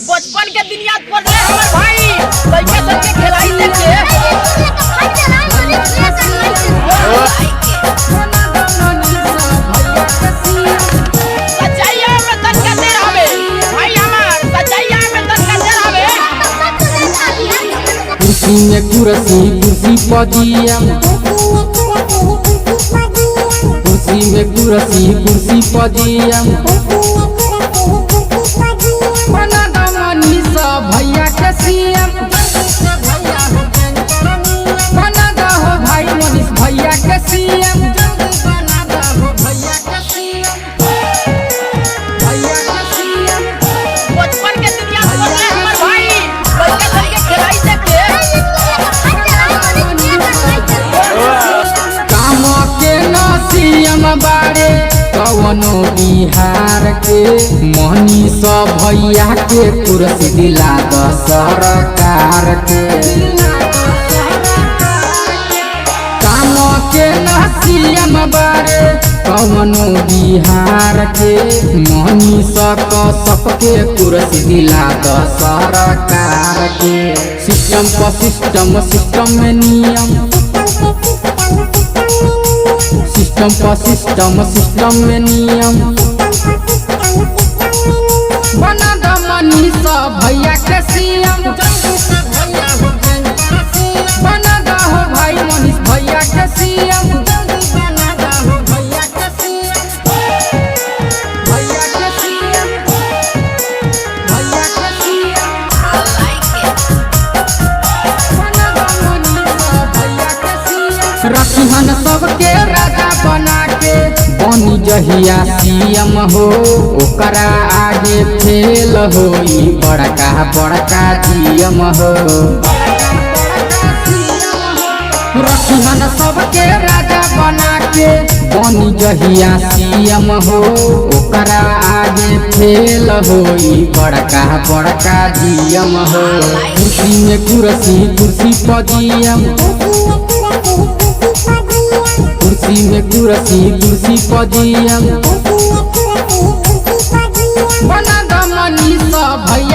बचपन के दिन याद पड़ रहे हमारे भाई लड़के सब के खिलाई देखे सच्चाई में तन के दे रहे भाई हमार सच्चाई में तन के दे रहे कुर्सी में कुर्सी पदिया कुर्सी में कुर्सी पदिया भैया के सीएम बना दो हो भाई मनीष भैया के सीएम बचपन के दिन याद पड़ रहे हमारे भाई लड़के सब के खिलाई देखे काम के न सीएम बारे कवनो बिहार के मनीष भैया के कुर्सी दिला द सरकार के काम के न सीएम बारे कवनो बिहार के मनीष सबके कुर्सी दिला द सरकार के सिस्टम पर सिस्टम में नियम सिस्टम में नियम बना दो मनीष भैया के सीएम बना दो हो भाई मनीष भैया के सीएम रखिहन सबके राजा बना के बनी जहिया सीएम हो ओकरा आगे फेल हो बड़का जीएम हो रखिहन सबके राजा बना के बनी जहिया सीएम हो ओकरा आगे फेल हो बड़का जीएम हो कुर्सी में कुर्सी पदियम कुर्सी में कुर्सी पदियम बना दो मनीष भैया